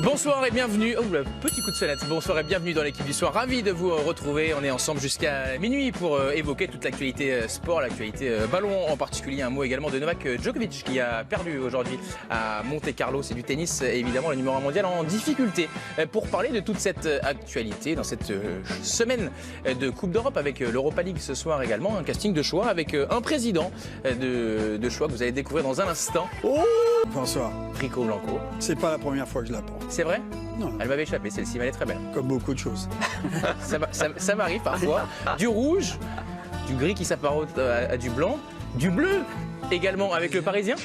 Bonsoir et bienvenue. Oh, le petit coup de sonnette. Bonsoir et bienvenue dans l'équipe du soir. Ravi de vous retrouver. On est ensemble jusqu'à minuit pour évoquer toute l'actualité sport, l'actualité ballon en particulier. Un mot également de Novak Djokovic qui a perdu aujourd'hui à Monte-Carlo. C'est du tennis, évidemment, le numéro 1 mondial en difficulté. Pour parler de toute cette actualité dans cette semaine de Coupe d'Europe avec l'Europa League ce soir également, un casting de choix avec un président de choix que vous allez découvrir dans un instant. Oh bonsoir. Rico Blanco. C'est pas la première fois que je la porte. C'est vrai? Non. Elle m'avait échappé, celle-ci, mais elle est très belle. Comme beaucoup de choses. Ça m'arrive parfois. Du rouge, du gris qui s'apparente à du blanc, du bleu également avec le Parisien.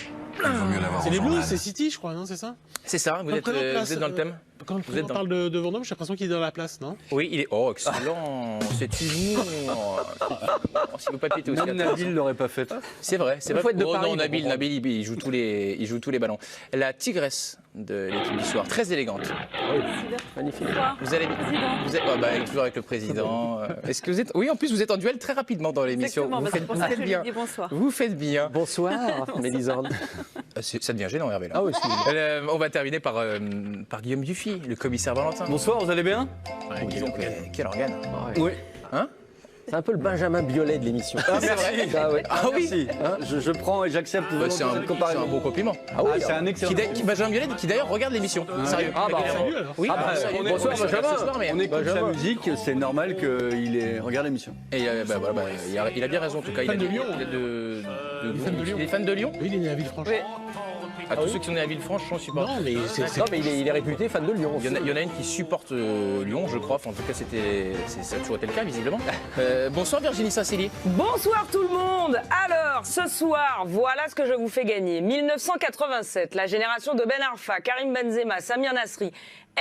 C'est les Blues, c'est City, je crois, non? C'est ça? C'est ça, vous êtes dans le thème. Quand on parle de Vendôme, j'ai l'impression qu'il est dans la place, non? Oui, il est. Oh, excellent. C'est humour. Si vous papillez aussi. Même Nabil l'aurait pas fait. C'est vrai, c'est vrai. Faut être de Paris, non, Nabil, il joue tous les ballons. La tigresse de l'équipe du soir, très élégante. Magnifique. Vous allez elle est toujours avec le président. Est-ce que vous êtes? Oui, en plus vous êtes en duel très rapidement dans l'émission. Vous faites bien. Vous faites bien. Bonsoir, Mélisande. Ça devient gênant, Hervé. Là. Ah oui, on va terminer par Guillaume Dufy, le commissaire Valentin. Bonsoir, vous allez bien? Quel organe. Oui. Hein? C'est un peu le Benjamin Biolay de l'émission. Ah, c'est vrai. Ah, ouais. Ah oui. Hein, je prends et j'accepte C'est un bon compliment. Ah oui, c'est un excellent. Benjamin Biolay qui d'ailleurs regarde l'émission. Sérieux. Ah bah, salut alors. Oui, bonsoir, Benjamin. On écoute sa musique, c'est normal qu'il regarde l'émission. Et il a bien raison en tout cas. Fan de Lyon. Il est fan de Lyon. Oui, il est né à Villefranche. À tous ceux qui sont nés à Villefranche, je suis pas. Non, mais il est réputé fan de Lyon. Il y en a une qui supporte Lyon, je crois. Enfin, en tout cas, ça a toujours été le cas, visiblement. Bonsoir Virginie Saint-Célie. Bonsoir tout le monde. Alors, ce soir, voilà ce que je vous fais gagner. 1987, la génération de Ben Arfa, Karim Benzema, Samir Nasri.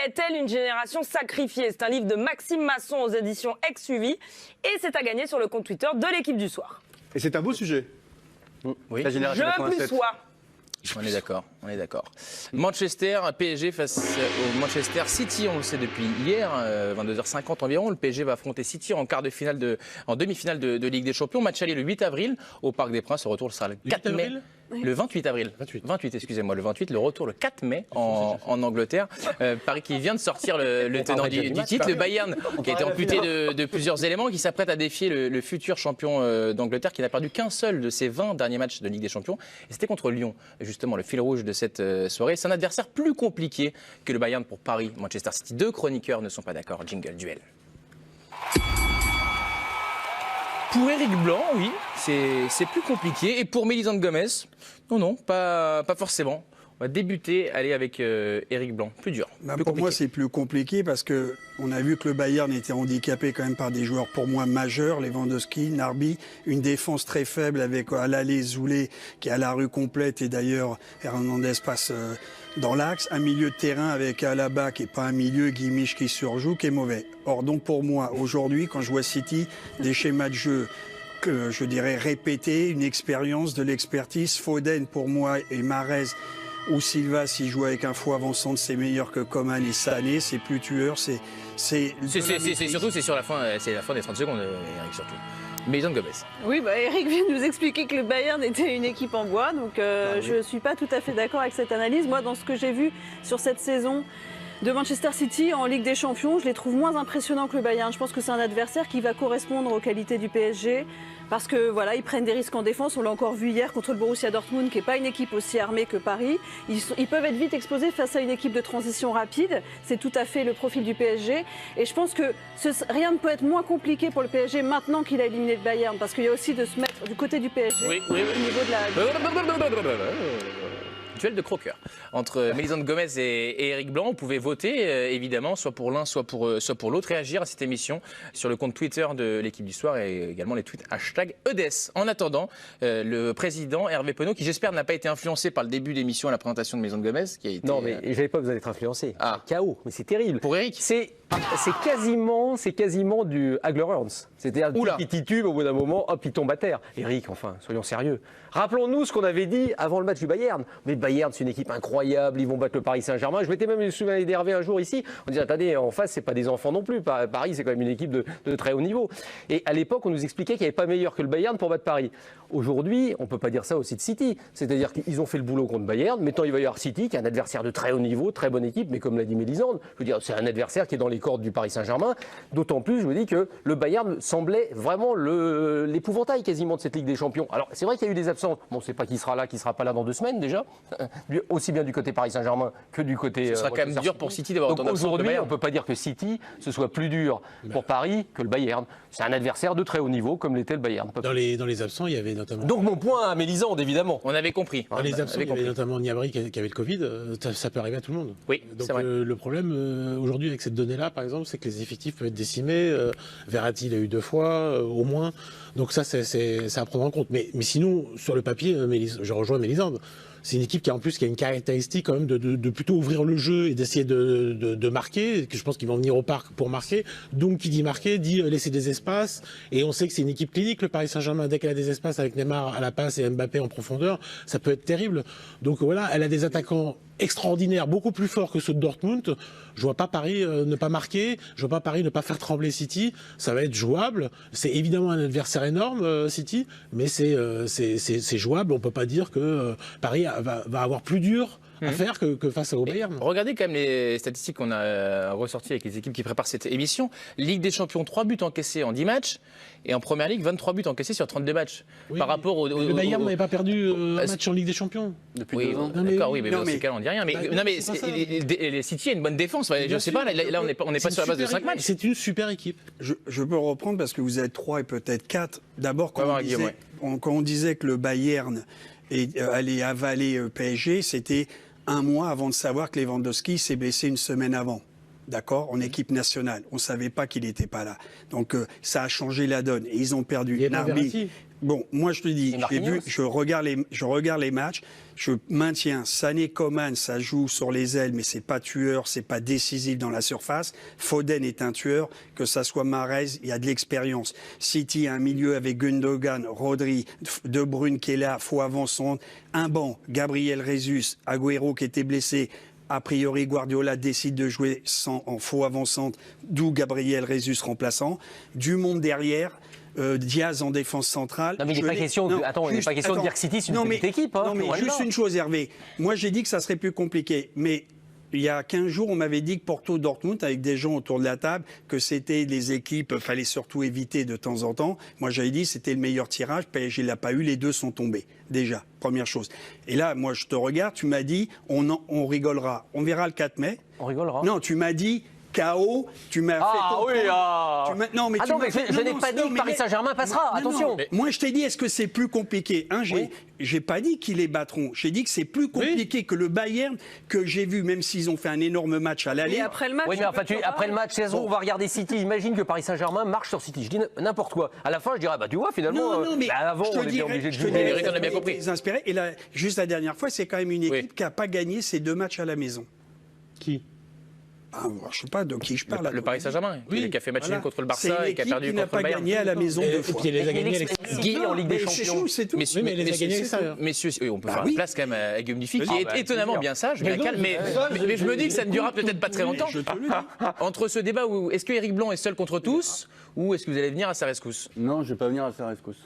Est-elle une génération sacrifiée? C'est un livre de Maxime Masson aux éditions Exuvie. Et c'est à gagner sur le compte Twitter de l'équipe du soir. Et c'est un beau sujet. Oui. La génération Je 87. plus sois. On est d'accord. Manchester, PSG face au Manchester City, on le sait depuis hier, 22h50 environ. Le PSG va affronter City en demi-finale de Ligue des Champions. Match aller le 8 avril au Parc des Princes. Le retour sera le 4 mai. Le 28 avril. 28, excusez-moi. Le 28, le retour le 4 mai en Angleterre. Paris qui vient de sortir le tenant du titre, le Bayern, qui a été amputé de plusieurs éléments, qui s'apprête à défier le futur champion d'Angleterre, qui n'a perdu qu'un seul de ses 20 derniers matchs de Ligue des Champions. Et c'était contre Lyon, justement, le fil rouge de cette soirée. C'est un adversaire plus compliqué que le Bayern pour Paris. Manchester City, deux chroniqueurs ne sont pas d'accord. Jingle, duel. Pour Éric Blanc, oui, c'est plus compliqué. Et pour Mélisande Gomez, non, pas forcément. On va débuter, aller avec Éric Blanc. Plus dur. Pour moi, c'est plus compliqué parce qu'on a vu que le Bayern était handicapé quand même par des joueurs pour moi majeurs, Lewandowski, Narby, une défense très faible avec à l'aller Zoulé qui est à la rue complète et d'ailleurs Hernandez passe dans l'axe, un milieu de terrain avec Alaba qui n'est pas un milieu, Guimich qui surjoue, qui est mauvais. Or donc pour moi, aujourd'hui, quand je vois City, des schémas de jeu que je dirais répétés, une expérience, de l'expertise, Foden pour moi et Mahrez ou Silva, s'il joue avec un faux avant-centre, c'est meilleur que Coman et Sané, c'est plus tueur, c'est surtout, c'est sur la fin, c'est la fin des 30 secondes, Eric, surtout. Mélisande Gomez. Oui, Eric vient de nous expliquer que le Bayern était une équipe en bois, donc je ne suis pas tout à fait d'accord avec cette analyse. Moi, dans ce que j'ai vu sur cette saison de Manchester City en Ligue des Champions, je les trouve moins impressionnants que le Bayern. Je pense que c'est un adversaire qui va correspondre aux qualités du PSG. Parce que voilà, ils prennent des risques en défense. On l'a encore vu hier contre le Borussia Dortmund, qui n'est pas une équipe aussi armée que Paris. Ils peuvent être vite exposés face à une équipe de transition rapide. C'est tout à fait le profil du PSG. Et je pense que rien ne peut être moins compliqué pour le PSG maintenant qu'il a éliminé le Bayern. Parce qu'il y a aussi de se mettre du côté du PSG oui. au niveau de la... Duel de croqueurs entre Mélisande Gomez et Éric Blanc. Vous pouvez voter, évidemment, soit pour l'un, soit pour l'autre. Réagir à cette émission sur le compte Twitter de l'équipe du soir et également les tweets #EDES. En attendant, le président Hervé Penaud, qui j'espère n'a pas été influencé par le début d'émission à la présentation de Mélisande Gomez, qui a été... Non, mais j'avais pas besoin d'être influencé. Ah. Chaos, mais c'est terrible. Pour Éric, c'est quasiment du Hagler Hearns. C'était un Oula. petit titube, au bout d'un moment, hop, il tombe à terre. Eric, enfin, soyons sérieux. Rappelons-nous ce qu'on avait dit avant le match du Bayern. Mais le Bayern, c'est une équipe incroyable, ils vont battre le Paris Saint-Germain. Je m'étais même souvent énervé un jour ici. On disait, attendez, en face, c'est pas des enfants non plus. Paris, c'est quand même une équipe de très haut niveau. Et à l'époque, on nous expliquait qu'il n'y avait pas meilleur que le Bayern pour battre Paris. Aujourd'hui, on ne peut pas dire ça aussi de City. C'est-à-dire qu'ils ont fait le boulot contre Bayern. Maintenant, il va y avoir City, qui est un adversaire de très haut niveau, très bonne équipe. Mais comme l'a dit Mélisande, je veux dire, c'est un adversaire qui est dans les cordes du Paris Saint-Germain. D'autant plus, je vous dis que le Bayern semblait vraiment l'épouvantail quasiment de cette Ligue des Champions. Alors, c'est vrai qu'il y a eu des absents. Bon, on ne sait pas qui sera là, qui ne sera pas là dans 2 semaines déjà. Aussi bien du côté Paris Saint-Germain que du côté. Ce sera quand même dur pour City d'avoir autant d'absents. Aujourd'hui, on ne peut pas dire que City, ce soit plus dur pour Paris que le Bayern. C'est un adversaire de très haut niveau, comme l'était le Bayern. Dans les absents, il y avait notamment. Donc, mon point à Mélisande, évidemment. On avait compris. Dans les absents, il y avait notamment Niabri qui avait le Covid. Ça peut arriver à tout le monde. Oui, donc c'est vrai. le problème aujourd'hui avec cette donnée-là, par exemple, c'est que les effectifs peuvent être décimés. Verratti l'a eu 2 fois, au moins. Donc ça, c'est à prendre en compte. Mais sinon, sur le papier, je rejoins Mélisande. C'est une équipe qui a une caractéristique quand même de plutôt ouvrir le jeu et d'essayer de marquer, que je pense qu'ils vont venir au parc pour marquer. Donc qui dit marquer, dit laisser des espaces. Et on sait que c'est une équipe clinique, le Paris Saint-Germain. Dès qu'elle a des espaces avec Neymar à la passe et Mbappé en profondeur, ça peut être terrible. Donc voilà, elle a des attaquants extraordinaires, beaucoup plus forts que ceux de Dortmund. Je vois pas Paris ne pas marquer, je vois pas Paris ne pas faire trembler City. Ça va être jouable. C'est évidemment un adversaire énorme, City, mais c'est jouable. On peut pas dire que Paris va avoir plus dur à faire que face au Bayern. Regardez quand même les statistiques qu'on a ressorties avec les équipes qui préparent cette émission. Ligue des Champions, 3 buts encaissés en 10 matchs. Et en Première Ligue, 23 buts encaissés sur 32 matchs. Oui, par rapport au le Bayern n'avait pas perdu un match en Ligue des Champions. Depuis 2 ans. D'accord, oui, mais dans ces cas-là, on ne dit rien. Mais, les City a une bonne défense. Je ne sais pas, là, on n'est pas sur la base de 5 matchs. C'est une super équipe. Je peux reprendre parce que vous êtes 3 et peut-être 4. D'abord, quand on disait que le Bayern allait avaler PSG, c'était 1 mois avant de savoir que Lewandowski s'est blessé 1 semaine avant. D'accord, en équipe nationale. On ne savait pas qu'il n'était pas là. Donc ça a changé la donne. Et ils ont perdu. Narby. Bon, moi je te dis, je regarde les matchs, je maintiens Sané, Coman, ça joue sur les ailes, mais c'est pas tueur, c'est pas décisif dans la surface. Foden est un tueur, que ça soit Mahrez, il y a de l'expérience. City a un milieu avec Gundogan, Rodri, De Bruyne qui est là, faux avançante, un banc, Gabriel Jesus, Agüero qui était blessé. A priori, Guardiola décide de jouer en faux avançante, d'où Gabriel Jesus remplaçant. Du monde derrière. Diaz en défense centrale. Non, mais il n'est pas question de dire que City, c'est une petite équipe. Non, mais juste une chose, Hervé. Moi, j'ai dit que ça serait plus compliqué. Mais il y a 15 jours, on m'avait dit que Porto-Dortmund, avec des gens autour de la table, que c'était des équipes, fallait surtout éviter de temps en temps. Moi, j'avais dit que c'était le meilleur tirage. PSG ne l'a pas eu, les deux sont tombés. Déjà, première chose. Et là, moi, je te regarde, tu m'as dit, on rigolera. On verra le 4 mai. On rigolera. Non, tu m'as dit... KO, tu m'as fait comprendre. Non, mais je n'ai pas dit que Paris Saint-Germain passera, attention. Moi, je t'ai dit, est-ce que c'est plus compliqué? J'ai pas dit qu'ils les battront. J'ai dit que c'est plus compliqué que le Bayern que j'ai vu, même s'ils ont fait un énorme match à l'aller. Et après le match, après le match, on va regarder City. Imagine que Paris Saint-Germain marche sur City. Je dis n'importe quoi. À la fin, je dirais, tu vois, finalement, avant, on était obligé de jouer. On a bien compris. Et là, juste la dernière fois, c'est quand même une équipe qui n'a pas gagné ses 2 matchs à la maison. Qui? Je ne sais pas de qui je parle. Le Paris Saint-Germain, qui a fait match nul contre le Barça et qui a perdu contre le Bayern. Qui n'a pas gagné à la maison 2 fois. Et les a gagnés en Ligue des Champions. C'est tout. Mais les a gagnés ça. Messieurs, on peut faire la place quand même à Guillaume Dufy, qui est étonnamment bien sage, bien calme. Mais je me dis que ça ne durera peut-être pas très longtemps. Entre ce débat où est-ce que Éric Blanc est seul contre tous, ou est-ce que vous allez venir à sa rescousse? Non, je ne vais pas venir à sa rescousse.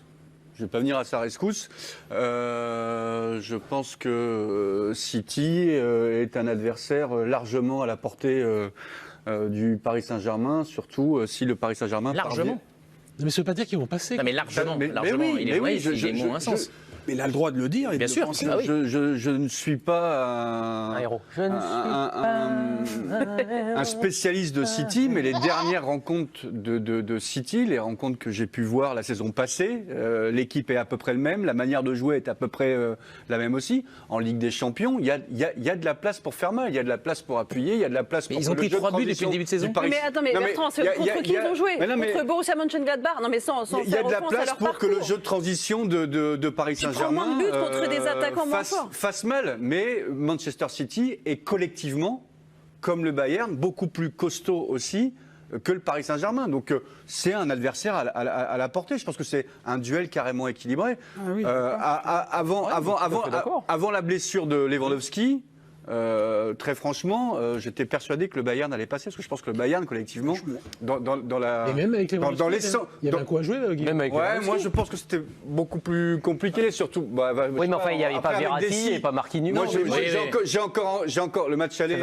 Je ne vais pas venir à sa rescousse. Je pense que City est un adversaire largement à la portée du Paris Saint-Germain, surtout si le Paris Saint-Germain... Largement. Mais ça ne veut pas dire qu'ils vont passer. Non, mais largement. Il est moins un sens. Mais il a le droit de le dire. Bien sûr. Je ne suis pas un héros. Un spécialiste de City, mais les dernières rencontres de City, les rencontres que j'ai pu voir la saison passée, l'équipe est à peu près le même, la manière de jouer est à peu près la même aussi. En Ligue des Champions, il y a de la place pour faire mal, il y a de la place pour appuyer, il y a de la place pour... Ils ont pris 3 buts depuis le début de saison. Mais attends, mais Bertrand, contre qui ils ont joué? Contre Borussia Mönchengladbach? Non, mais sans il y a de la place pour que le jeu de transition de Paris Saint-Germain fasse mal, mais Manchester City est collectivement, comme le Bayern, beaucoup plus costaud aussi que le Paris Saint-Germain. Donc c'est un adversaire à la portée. Je pense que c'est un duel carrément équilibré. Avant la blessure de Lewandowski, très franchement, j'étais persuadé que le Bayern allait passer, parce que je pense que le Bayern, collectivement, dans la... Et même avec les il y avait un coup à jouer, Guy. Même avec moi je pense que c'était beaucoup plus compliqué, surtout... oui, mais enfin, il n'y avait pas Verratti et pas Marquinhos. Moi, j'ai encore le match aller.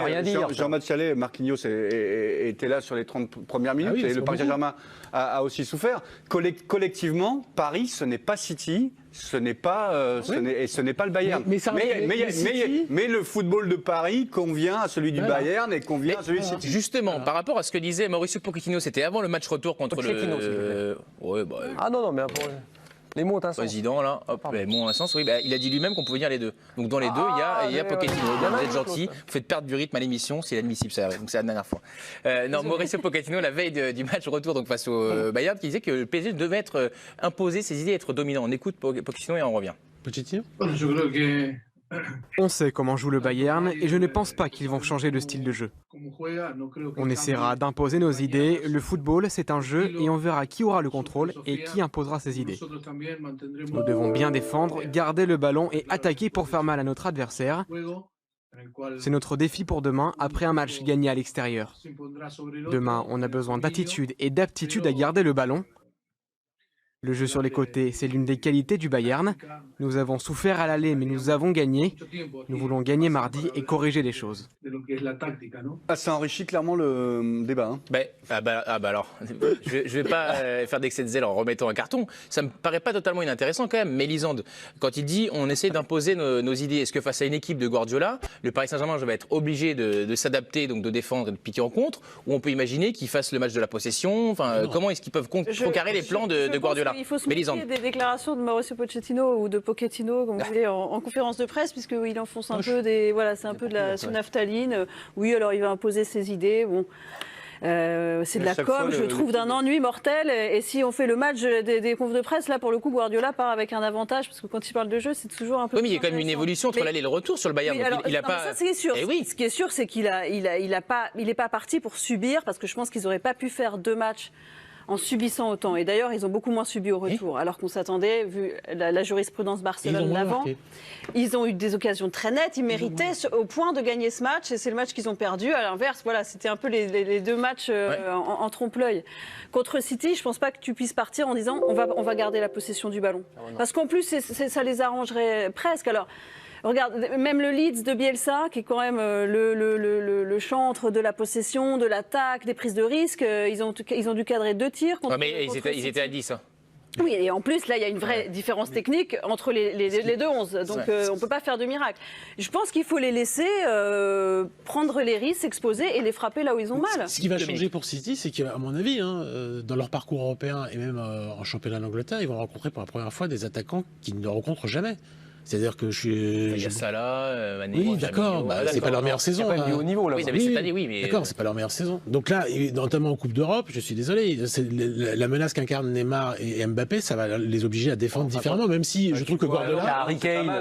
Jean match aller, Marquinhos était là sur les 30 premières minutes, et le Paris Saint-Germain a aussi souffert. Collectivement, Paris, ce n'est pas City, ce n'est pas le Bayern. Mais le football de Paris convient à celui du Bayern et convient à celui de City. Justement, par rapport à ce que disait Mauricio Pochettino, c'était avant le match retour contre le... Ah non, mais les mots ont un sens. Président, là, les mots ont un sens, oui. Il a dit lui-même qu'on pouvait dire les deux. Donc dans les deux, il y a Pochettino. Vous êtes gentil, vous faites perdre du rythme à l'émission, c'est admissible, ça arrive. Donc c'est la dernière fois. Mauricio Pochettino, la veille du match retour donc face au Bayern, qui disait que le PSG devait être imposer ses idées, être dominant. On écoute Pochettino et on revient. Pochettino. On sait comment joue le Bayern et je ne pense pas qu'ils vont changer de style de jeu. On essaiera d'imposer nos idées. Le football, c'est un jeu et on verra qui aura le contrôle et qui imposera ses idées. Nous devons bien défendre, garder le ballon et attaquer pour faire mal à notre adversaire. C'est notre défi pour demain, après un match gagné à l'extérieur. Demain, on a besoin d'attitude et d'aptitude à garder le ballon. Le jeu sur les côtés, c'est l'une des qualités du Bayern. Nous avons souffert à l'aller, mais nous avons gagné. Nous voulons gagner mardi et corriger les choses. Ça enrichit clairement le débat. Alors, je vais pas faire d'excès de zèle en remettant un carton. Ça me paraît pas totalement inintéressant quand même. Mélisande, quand il dit on essaie d'imposer nos idées, est-ce que face à une équipe de Guardiola, le Paris Saint-Germain va être obligé de s'adapter, donc de défendre et de piquer en contre, ou on peut imaginer qu'ils fassent le match de la possession? Comment est-ce qu'ils peuvent contrecarrer les plans de Guardiola? Il faut se méfier des déclarations de Mauricio Pochettino ou de Pochettino, comme vous voulez, en conférence de presse, puisqu'il enfonce un peu c'est un peu de la naphtaline. Oui, alors il va imposer ses idées. Bon. C'est de la com, je trouve, d'un ennui mortel. Et si on fait le match des confs de presse, là, pour le coup, Guardiola part avec un avantage, parce que quand il parle de jeu, c'est toujours un peu. Oui, mais il y a quand même une évolution entre l'aller et le retour sur le Bayern. Il a pas. Ça, c'est sûr. Ce qui est sûr, c'est qu'il n'est pas parti pour subir, parce que je pense qu'ils n'auraient pas pu faire 2 matchs en subissant autant. Et d'ailleurs, ils ont beaucoup moins subi au retour, alors qu'on s'attendait, vu la jurisprudence Barcelone d'avant. Ils ont eu des occasions très nettes, ils méritaient au point de gagner ce match, et c'est le match qu'ils ont perdu. À l'inverse, voilà, c'était un peu les 2 matchs en trompe-l'œil. Contre City, je ne pense pas que tu puisses partir en disant on va garder la possession du ballon. Parce qu'en plus, ça les arrangerait presque. Alors, regarde, même le Leeds de Bielsa, qui est quand même le chantre de la possession, de l'attaque, des prises de risque, ils ont dû cadrer 2 tirs. Mais ils étaient à 10. Hein. Oui, et en plus, là, il y a une vraie différence technique entre les 2 11. Donc, on ne peut pas faire de miracle. Je pense qu'il faut les laisser prendre les risques, s'exposer et les frapper là où ils ont mal. Ce qui va changer pour City, c'est qu'à mon avis, dans leur parcours européen et même en championnat d'Angleterre, ils vont rencontrer pour la première fois des attaquants qu'ils ne rencontrent jamais. C'est-à-dire que il y a Salah, Mané. Oui, d'accord. C'est pas leur meilleure saison. C'est pas du haut niveau là. Oui, cette année, oui, mais d'accord, c'est pas leur meilleure saison. Donc là, notamment en Coupe d'Europe, je suis désolé, la menace qu'incarnent Neymar et Mbappé, ça va les obliger à défendre différemment, même si je trouve que Guardiola. Harry Kane.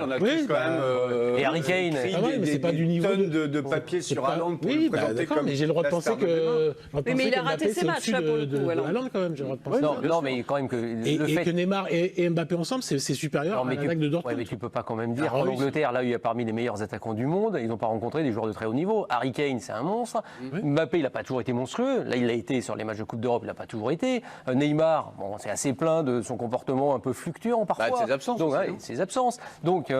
Et Harry Kane. Mais c'est pas du niveau de papier sur Haaland pour le présenter comme. Mais j'ai le droit de penser que. Mais il a raté ses matchs là pour le coup. Haaland quand même, j'ai le droit de penser. Non, mais quand même que. Et que Neymar et Mbappé ensemble, c'est supérieur à l'attaque de Dortmund. Mais tu peux pas quand même dire qu'en Angleterre, là, il y a parmi les meilleurs attaquants du monde, ils n'ont pas rencontré des joueurs de très haut niveau. Harry Kane, c'est un monstre. Mbappé, il n'a pas toujours été monstrueux. Là, il l'a été sur les matchs de Coupe d'Europe, il n'a pas toujours été. Neymar, bon, c'est assez plein de son comportement un peu fluctuant parfois. Ses absences. Donc, ses absences. Donc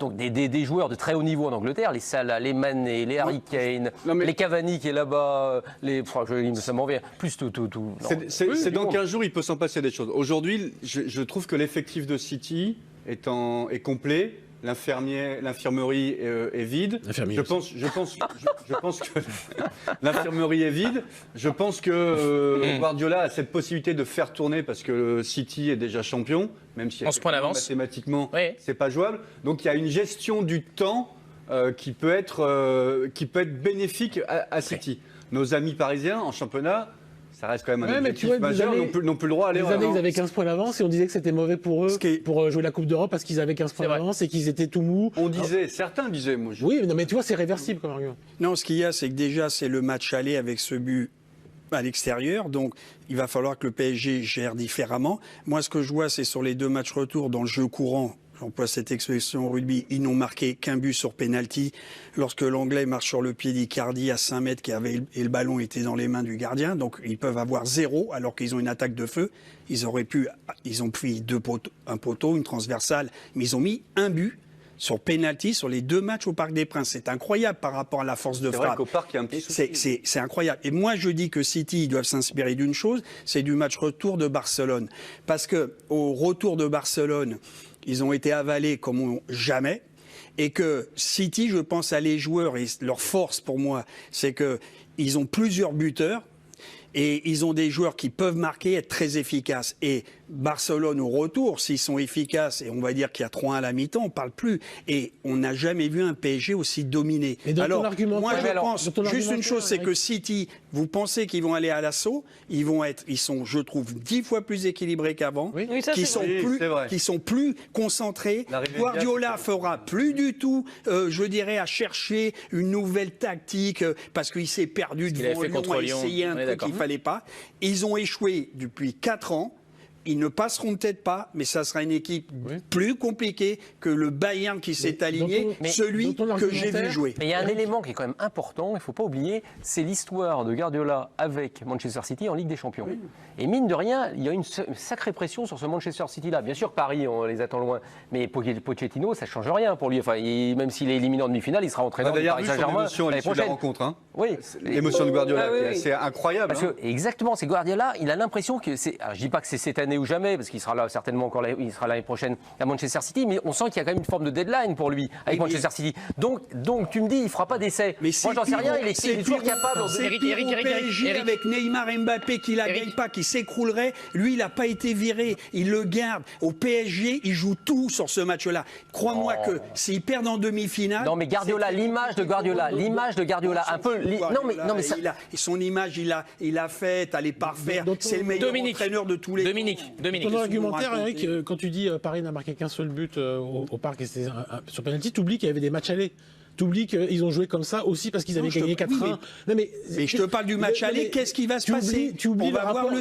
des joueurs de très haut niveau en Angleterre, les Salah, les Mané, les Harry Kane, les Cavani qui est là-bas, ça m'en vient. Plus tout. C'est dans 15 jours, il peut s'en passer des choses. Aujourd'hui, je trouve que l'effectif de City est complet. L'infirmerie est vide. Je pense que l'infirmerie est vide. Je pense que Guardiola a cette possibilité de faire tourner parce que City est déjà champion, même si mathématiquement c'est pas jouable. Donc il y a une gestion du temps qui peut être bénéfique à City. Nos amis parisiens en championnat. Ça reste quand même un objectif majeur, n'ont plus le droit à aller. Les années, ils avaient 15 points d'avance et on disait que c'était mauvais pour eux pour jouer la Coupe d'Europe parce qu'ils avaient 15 points d'avance et qu'ils étaient tout mous. Certains disaient, Oui, mais tu vois, c'est réversible comme argument. Non, ce qu'il y a, c'est que déjà, c'est le match aller avec ce but à l'extérieur, donc il va falloir que le PSG gère différemment. Moi, ce que je vois, c'est sur les 2 matchs retour dans le jeu courant. J'emploie cette expression au rugby, ils n'ont marqué qu'un but sur penalty. Lorsque l'Anglais marche sur le pied d'Icardi à 5 mètres et le ballon était dans les mains du gardien, donc ils peuvent avoir 0 alors qu'ils ont une attaque de feu. Ils ont pris un poteau, une transversale, mais ils ont mis un but sur penalty sur les 2 matchs au Parc des Princes. C'est incroyable par rapport à la force de frappe. C'est vrai qu'au Parc, il y a un petit souci. C'est incroyable. Et moi, je dis que City, ils doivent s'inspirer d'une chose, c'est du match retour de Barcelone. Parce que au retour de Barcelone, ils ont été avalés comme jamais. Et que City, je pense à les joueurs, et leur force pour moi, c'est qu'ils ont plusieurs buteurs. Et ils ont des joueurs qui peuvent marquer, être très efficaces. Et Barcelone au retour, s'ils sont efficaces, et on va dire qu'il y a 3-1 à la mi-temps, on ne parle plus. Et on n'a jamais vu un PSG aussi dominé. Alors, moi je pense, juste une chose, c'est que City, vous pensez qu'ils vont aller à l'assaut, ils sont, je trouve, 10 fois plus équilibrés qu'avant, qui sont plus concentrés. Guardiola fera plus du tout, je dirais, à chercher une nouvelle tactique, parce qu'il s'est perdu devant Lyon, a essayé un truc qu'il ne fallait pas. Ils ont échoué depuis 4 ans. Ils ne passeront peut-être pas, mais ça sera une équipe plus compliquée que le Bayern qui s'est aligné, celui que j'ai vu jouer. Mais il y a un élément qui est quand même important, il ne faut pas oublier, c'est l'histoire de Guardiola avec Manchester City en Ligue des Champions. Oui. Et mine de rien, il y a une sacrée pression sur ce Manchester City-là. Bien sûr, Paris, on les attend loin, mais Pochettino, ça ne change rien pour lui. Enfin, même s'il est éliminé en demi-finale, il sera entraîneur du Paris Saint-Germain l'année prochaine. La rencontre, hein. Oui. L'émotion de Guardiola, c'est incroyable. Parce que, exactement, c'est Guardiola, il a l'impression que c'est... Alors, je ne dis pas que c'est cette année ou jamais, parce qu'il sera là certainement encore il sera l'année prochaine à Manchester City, mais on sent qu'il y a quand même une forme de deadline pour lui avec Manchester City. Donc tu me dis, il ne fera pas d'essai. Moi, j'en sais rien, il est toujours capable. C'est pire au PSG avec Neymar et Mbappé qui la gagne pas, qui s'écroulerait. Lui, il n'a pas été viré, il le garde. Au PSG, il joue tout sur ce match-là. Crois-moi que s'il perd en demi-finale... Non, mais Guardiola, l'image de Guardiola, un peu... Non, mais ça... Son image, il l'a faite, elle est parfaite. C'est le meilleur entraîneur de tous les temps. Ton argumentaire, Eric, quand tu dis Paris n'a marqué qu'un seul but au Parc et c'était sur penalty, tu oublies qu'il y avait des matchs allés. Tu oublies qu'ils ont joué comme ça aussi parce qu'ils avaient gagné 4-1. Mais je te parle du match aller, qu'est-ce qui va se passer? Tu oublies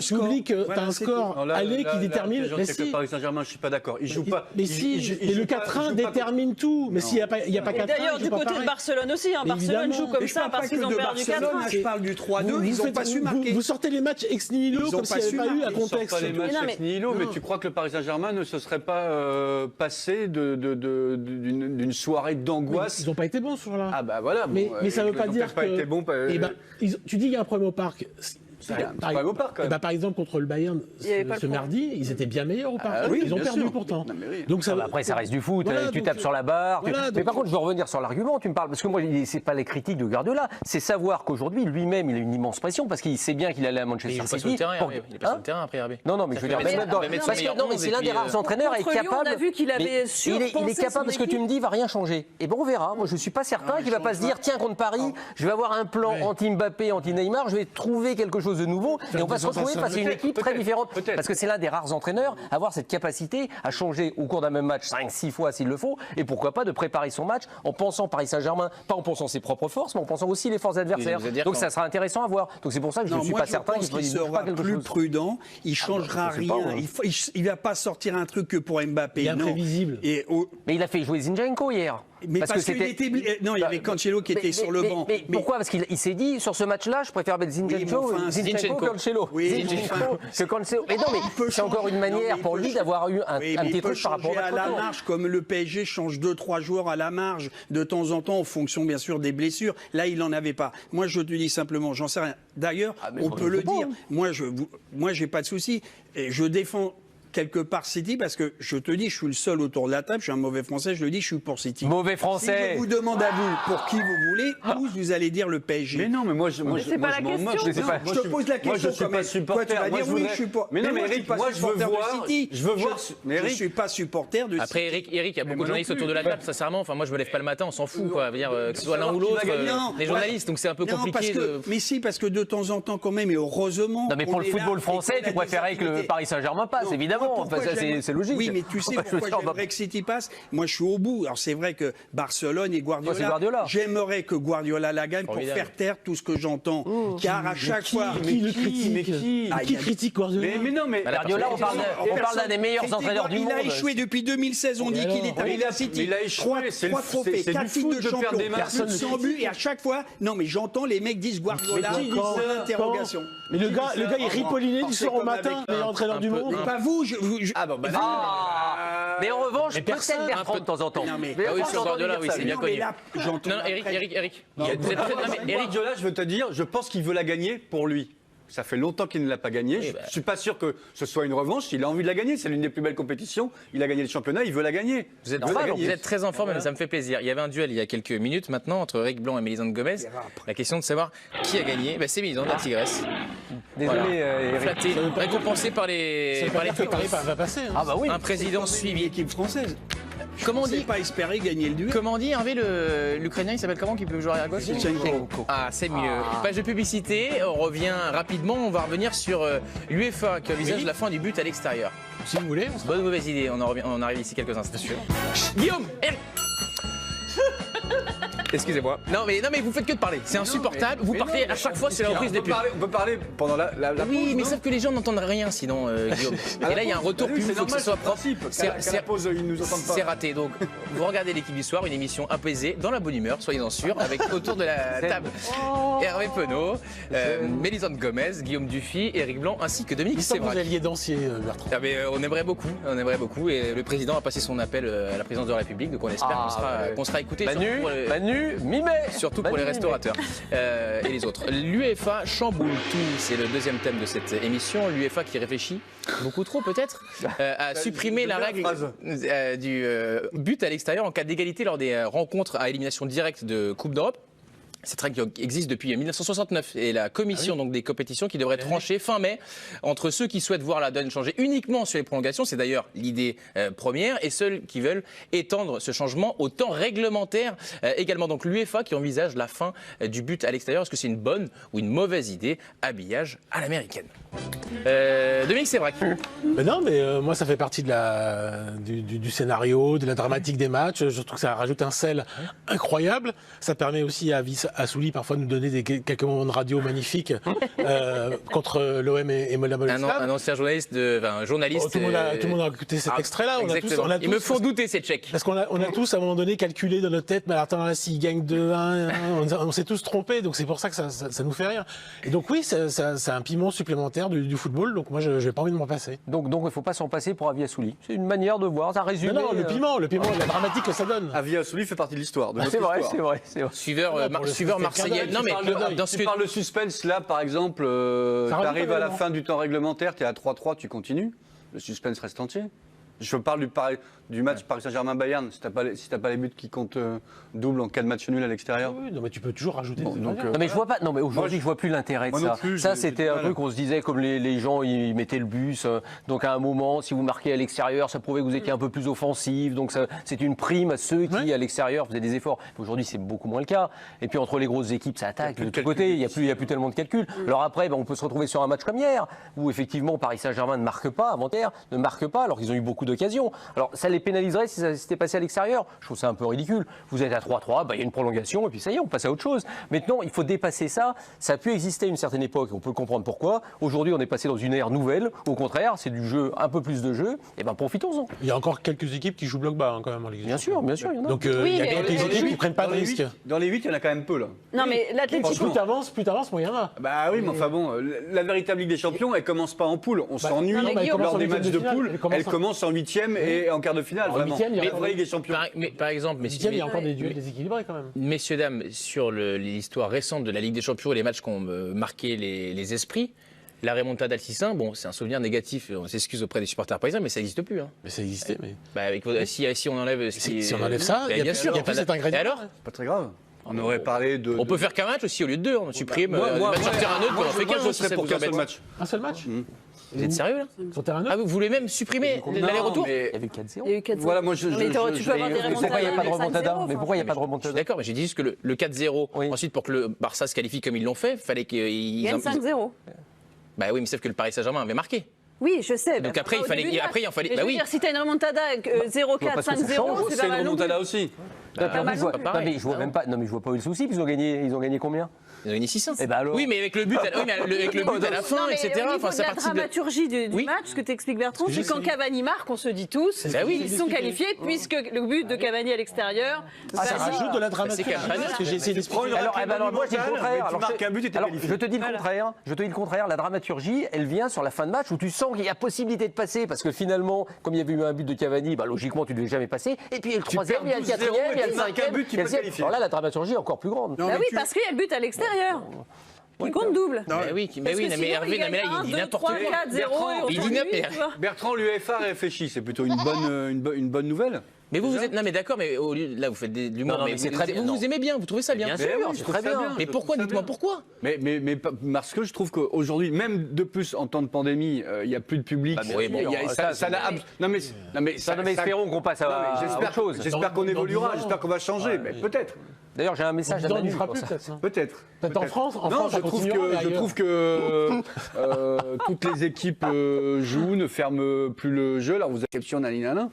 tu oublies que tu as un score aller qui détermine. Mais si. Paris Saint-Germain, je ne suis pas d'accord. Il joue pas. Mais si, et le 4-1 détermine tout. Mais s'il n'y a pas 4-1. D'ailleurs, du côté de Barcelone aussi. Barcelone joue comme ça parce qu'ils ont perdu 4-1. Je parle du 3-2, ils n'ont pas su marquer. Vous sortez les matchs ex nihilo comme s'il n'y avait pas eu un contexte. Pas les matchs ex nihilo, mais tu crois que le Paris Saint-Germain ne se serait pas passé d'une soirée d'angoisse? Ils n'ont pas été bons ce soir-là. Ah bah voilà. Mais ça ne veut pas dire que... Tu dis qu'il y a un problème au Parc. Par exemple, contre le Bayern, ce mardi, ils étaient bien meilleurs au Parc. Ils ont perdu pourtant. Donc après, ça reste du foot. Tu tapes sur la barre. Mais par contre, je veux revenir sur l'argument. Tu me parles parce que moi, c'est pas les critiques de Guardiola. C'est savoir qu'aujourd'hui, lui-même, il a une immense pression parce qu'il sait bien qu'il allait à Manchester City. Il est pas sur le terrain après RB. Non, mais je veux dire, c'est l'un des rares entraîneurs est capable. On a vu qu'il avait surpensé. Il est capable parce que tu me dis, il va rien changer. Et bon, on verra. Moi, je suis pas certain qu'il va pas se dire, tiens, contre Paris, je vais avoir un plan anti-Mbappé, anti-Neymar, je vais trouver quelque chose de nouveau et on va se retrouver face à une équipe très différente. Parce que c'est l'un des rares entraîneurs à avoir cette capacité à changer au cours d'un même match 5-6 fois s'il le faut et pourquoi pas de préparer son match en pensant Paris Saint-Germain, pas en pensant ses propres forces, mais en pensant aussi les forces adversaires. Donc ça sera intéressant à voir. Donc c'est pour ça que je ne suis pas certain qu'il sera plus prudent, il ne changera rien. Il ne va pas sortir un truc que pour Mbappé. Il est imprévisible. Mais il a fait jouer Zinchenko hier. Mais parce qu'il était... Non, il y avait Cancelo qui était sur le banc. Mais pourquoi? Parce qu'il s'est dit, sur ce match-là, je préfère mettre Zinchenko que Cancelo. Que Cancelo. Mais non, mais c'est encore une manière pour lui d'avoir eu un petit truc par rapport à la marge, comme le PSG change 2-3 joueurs à la marge de temps en temps en fonction, bien sûr, des blessures. Là, il n'en avait pas. Moi, je te dis simplement, j'en sais rien. D'ailleurs, on peut le dire. Moi, j'ai pas de souci. Je défends quelque part City parce que je te dis, je suis le seul autour de la table, je suis un mauvais français, je le dis, je suis pour City. Mauvais français. Si je vous demande à vous pour qui vous voulez, tous vous allez dire le PSG. Mais non, mais moi je m'en moque. Je te pose la question. Moi je suis pas supporter. Toi, tu vas dire oui, je suis pas. Mais non, mais Eric, moi je veux voir. Je suis pas supporter de City. Après Eric, il y a beaucoup de journalistes autour de la table, sincèrement. Enfin, moi je me lève pas le matin, on s'en fout quoi. Dire que ce soit l'un ou l'autre, les journalistes, donc c'est un peu compliqué. Mais si, parce que de temps en temps quand même, et heureusement. Non, mais pour le football français, tu préférais que le Paris Saint-Germain passe, évidemment. avant. pourquoi Enfin, j'aime- c'est logique. Oui, mais tu sais Je veux pourquoi dire, j'aimerais que City passe? Moi, je suis au bout. Alors, c'est vrai que Barcelone et Moi, c'est Guardiola. j'aimerais que Guardiola la gagne pour Formidable. faire taire tout ce que j'entends. Car à chaque fois. Qui le critique? mais qui Ah, il y a- critique Guardiola? Mais non, mais. Guardiola, on parle d'un des meilleurs entraîneurs du monde. Il a échoué depuis 2016. On dit qu'il est Oui, arrivé à City. il a échoué, c'est le- 3 trophées, c'est 4 du titres foot de de perdre champion, des matchs. plus de 100 buts. Et à chaque fois, non, mais j'entends les mecs disent Guardiola. Mais qui dit point ça d'interrogation. Mais le gars, il rit Paulinet du C'est soir au comme matin, avec meilleur entraîneur du monde. Mais pas vous. Ah bon, bah non. Mais en revanche, Mais peut-être personne. Bertrand de temps en temps. Non, mais- Ah oui, sur Guardiola, oui, c'est bien Non, mais connu. là, j'entends. Non, Eric. Non, Vous êtes très- non, mais Eric, Guardiola, je veux te dire, je pense qu'il veut la gagner pour lui. Ça fait longtemps qu'il ne l'a pas gagnée. Oui, Je bah. ne suis pas sûr que ce soit une revanche. Il a envie de la gagner. C'est l'une des plus belles compétitions. Il a gagné le championnat. Il veut la gagner. Vous êtes, Normal, vous êtes très en forme, mais ça me fait plaisir. Il y avait un duel il y a quelques minutes maintenant entre Eric Blanc et Mélisande Gomez. La question de savoir qui a gagné, c'est Mélisande, la Tigresse. Désolé, Voilà. Eric. Flatté, récompensé par les C'est pas dire que Paris tweetos. va passer. hein. Ah bah oui. Un président suivi. L'équipe française. Comment on On ne dit pas espérer gagner le duel. Comment dit Hervé, l'Ukrainien, il s'appelle comment qui peut jouer à gauche Zinchenko. Ah, c'est mieux. Page de publicité, on revient rapidement. On va revenir sur l'UEFA qui envisage la fin du but à l'extérieur. Si vous voulez, on se Bonne ou mauvaise idée, on arrive ici quelques instants. Guillaume Eric Excusez-moi. Non mais vous faites que de parler. C'est insupportable. Vous parlez à chaque fois, c'est la reprise des pubs. On peut parler pendant la Oui, pause, mais non sauf que les gens n'entendent rien sinon, Guillaume. Et là, il y a un retour Ah oui, public, il faut que ce soit propre. C'est la pause, ils nous entendent pas. C'est raté. Donc, vous regardez l'équipe du soir, une émission apaisée, dans la bonne humeur, soyez-en sûrs, avec autour de la table Hervé Penaud, Mélisande Gomez, Guillaume Dufy, Éric Blanc, ainsi que Dominique Il semble que vous Sévrac. alliez danser, Bertrand. Ah, mais, on aimerait beaucoup. Et le président a passé son appel à la présidence de la République, donc on espère qu'on sera écouté. Manu, mi-mai. Surtout pour les restaurateurs et les autres. L'UEFA chamboule tout, c'est le deuxième thème de cette émission. L'UEFA qui réfléchit, beaucoup trop peut-être, à supprimer la règle du but à l'extérieur en cas d'égalité lors des rencontres à élimination directe de Coupe d'Europe. Cette règle qui existe depuis 1969 et la commission donc des compétitions qui devrait trancher fin mai entre ceux qui souhaitent voir la donne changer uniquement sur les prolongations, c'est d'ailleurs l'idée première, et ceux qui veulent étendre ce changement au temps réglementaire également. Donc l'UEFA qui envisage la fin du but à l'extérieur. Est-ce que c'est une bonne ou une mauvaise idée? Habillage à l'américaine. Dominique Sévrac. Mais non, mais moi, ça fait partie du scénario, de la dramatique des matchs. Je trouve que ça rajoute un sel incroyable. Ça permet aussi à Assouli parfois de nous donner quelques moments de radio magnifiques contre l'OM et Mola Un ancien journaliste, journaliste. Tout le monde a écouté cet extrait-là. Ils me font douter ces Tchèques. Parce qu'on a tous à un moment donné calculé dans notre tête, mais attends, là, s'ils gagnent 2-1, on s'est tous trompés, donc c'est pour ça que ça nous fait rire. Et donc oui, c'est un piment supplémentaire du football, donc moi je n'ai pas envie de m'en passer. Donc il ne faut pas s'en passer pour Avi Assouli. C'est une manière de voir, ça résume. Non, le piment, la dramatique que ça donne. Avi Assouli fait partie de l'histoire. C'est vrai, c'est vrai. Suiveur marseillais. Non, mais tu parles de suspense, là, par exemple, tu arrives à la fin du temps réglementaire, tu es à 3-3, tu continues. Le suspense reste entier. Je parle du match Paris Saint-Germain-Bayern. Si t'as pas les buts qui comptent double en cas de match nul à l'extérieur. Oui, non, mais tu peux toujours rajouter. Bon, donc, non, mais je vois pas. Non, mais aujourd'hui, je vois plus l'intérêt de ça. Ça, c'était un truc qu'on se disait, comme les gens, ils mettaient le bus. Donc, à un moment, si vous marquez à l'extérieur, ça prouvait que vous étiez un peu plus offensif. Donc, c'est une prime à ceux qui, à l'extérieur, faisaient des efforts. Aujourd'hui, c'est beaucoup moins le cas. Et puis, entre les grosses équipes, ça attaque de tous côtés. Il y a plus tellement de calculs. Alors après, on peut se retrouver sur un match comme hier, où effectivement, Paris Saint-Germain ne marque pas avant-hier, ne marque pas, alors qu'ils ont eu beaucoup d'occasions. Alors, ça les pénaliserait si ça s'était passé à l'extérieur. Je trouve ça un peu ridicule. Vous êtes à 3-3, il y a une prolongation, et puis ça y est, on passe à autre chose. Maintenant, il faut dépasser ça. Ça a pu exister à une certaine époque, on peut comprendre pourquoi. Aujourd'hui, on est passé dans une ère nouvelle. Au contraire, c'est du jeu, un peu plus de jeu. Et profitons-en. Il y a encore quelques équipes qui jouent bloc bas quand même en Ligue des Champions. Bien sûr, il y en a. Donc il y a quelques équipes qui ne prennent pas de risques. Dans les 8, il y en a quand même peu là. Non, mais l'Atlético. Plus t'avances, moins il y en a. Bah oui, mais enfin bon, la véritable Ligue des Champions, elle commence pas en poule. On s'ennuie lors des matchs de poule. Elle commence en 8e et en quart de finale. Vraiment. Mais vraie Ligue des Champions. Par exemple, il y a encore des duels déséquilibrés quand même. Messieurs, dames, sur l'histoire récente de la Ligue des Champions et les matchs qui ont marqué les esprits, la remontada al 6-1, bon, c'est un souvenir négatif, on s'excuse auprès des supporters parisiens, mais ça n'existe plus. Hein. Mais ça existait, mais... Si on enlève... Si on enlève ça, bien sûr, il y a plus cet ingrédient. Et alors Pas très grave. On aurait parlé de... On peut faire qu'un match aussi au lieu de deux, on supprime le match sur terrain neutre, on en fait qu'un. Moi, je serais pour qu'un seul match. Un seul match Vous êtes sérieux là? Sur terrain neutre? Ah, vous voulez même supprimer l'aller-retour? Il y avait 4-0. Il y a eu 4-0. Voilà, moi tu peux avoir des Pourquoi il n'y a pas de remontada? 5-0, Mais pourquoi il n'y a pas de remontada? D'accord, mais j'ai dit juste que le 4-0, Oui. ensuite pour que le Barça se qualifie comme ils l'ont fait, fallait qu'ils... Gagne 5-0. Bah oui, mais sauf que le Paris Saint-Germain avait marqué. Oui, je sais. Donc après, il fallait. Mais Bah je veux oui. dire, si t'as une remontada 0-4, parce que ça 5-0, change, c'est C'est pas une mal non plus. remontada aussi. Non, pas mal je vois- non plus. non, mais je vois même pas. Non, mais je vois pas où le souci. Ils ont gagné combien? Ils ont gagné 600. Eh ben alors. Oui, mais avec le but, avec le but à la fin, Non, mais etc. au niveau Enfin, de ça la partie de. dramaturgie du Oui. match, ce que t'expliques Bertrand, Parce que c'est quand j'essaie- Cavani marque, on se dit tous Bah oui. qu'ils sont qualifiés puisque le but de Cavani à l'extérieur. Ça rajoute de la C'est dramaturgie. quand même pas Parce que j'ai essayé d'expliquer. Alors, moi, je dis le contraire. Alors, marques un but et t'es alors, qualifié. je te dis le contraire. La dramaturgie, elle vient sur la fin de match où tu sens qu'il y a possibilité de passer parce que finalement, comme il y avait eu un but de Cavani, bah, logiquement, tu ne devais jamais passer. Et puis, il y a le troisième, il y a le 12-0 quatrième, il y a et le tu marques un cinquième. but, tu il y a peux le sixième. qualifier. Alors là, la dramaturgie est encore plus grande. Non, Bah mais oui, tu- parce qu'il y a le but à l'extérieur. Qui compte double. Mais oui, mais Parce oui, que mais sinon, Hervé, il non, mais là, gagne il dit 1, 2, n'importe 3, quoi. 4, 0, Il dit n'importe quoi. Bertrand, l'UEFA réfléchit, c'est plutôt une bonne nouvelle. Mais vous êtes. Non, mais d'accord, mais au lieu. Là, vous faites de l'humour. Non, Mais mais c'est vous très bien, non. vous aimez bien, vous trouvez ça bien. Bien sûr, oui, c'est je très trouve ça bien. bien. Mais Je pourquoi? trouve ça Dites-moi bien. pourquoi. Mais parce que je trouve qu'aujourd'hui, même de plus en temps de pandémie, il n'y a plus de public. Bah, oui, bon, ça n'a non mais Non, mais espérons qu'on passe à non, mais autre chose. J'espère qu'on Dans évoluera, 10 ans. j'espère qu'on va changer, mais peut-être. D'ailleurs, j'ai un message à On Manu. ne fera pour plus ça. peut-être. Peut-être. Peut-être en France. En Non, France, je ça trouve continuera, mais que ailleurs. toutes les équipes jouent, ne ferment plus le jeu. Alors vous avez exception naninana.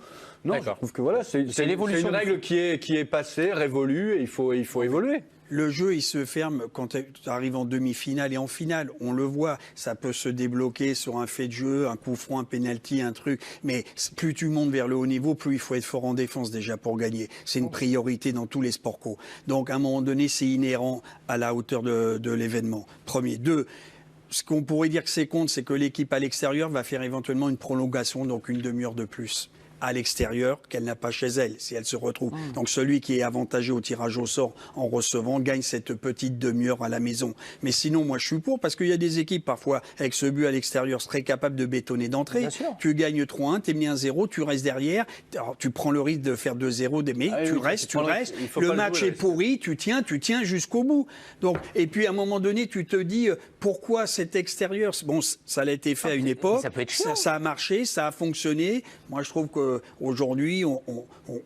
Non, je D'accord. trouve que voilà, c'est l'évolution une du règle qui est passée, révolue, et il faut évoluer. Le jeu, il se ferme quand tu arrives en demi-finale et en finale. On le voit, ça peut se débloquer sur un fait de jeu, un coup franc, un penalty, un truc. Mais plus tu montes vers le haut niveau, plus il faut être fort en défense déjà pour gagner. C'est une priorité dans tous les sports co. Donc à un moment donné, c'est inhérent à la hauteur de l'événement. Premier. Deux, ce qu'on pourrait dire que c'est contre, c'est que l'équipe à l'extérieur va faire éventuellement une prolongation, donc une demi-heure de plus à l'extérieur qu'elle n'a pas chez elle, si elle se retrouve. Donc celui qui est avantagé au tirage au sort en recevant gagne cette petite demi-heure à la maison. Mais sinon, moi je suis pour, parce qu'il y a des équipes parfois, avec ce but à l'extérieur, seraient capables de bétonner d'entrée. Bien sûr. Tu gagnes 3-1, t'es mis 1-0, tu restes derrière, alors, tu prends le risque de faire 2-0, mais Ah oui, tu oui, restes, tu prends le- il faut le pas le match jouer, est le risque. pourri, tu tiens jusqu'au bout. Donc, et puis à un moment donné, tu te dis, pourquoi cet extérieur? Bon, ça a été fait à une époque, ça peut être chiant. ça a marché, ça a fonctionné. Moi, je trouve qu'aujourd'hui, on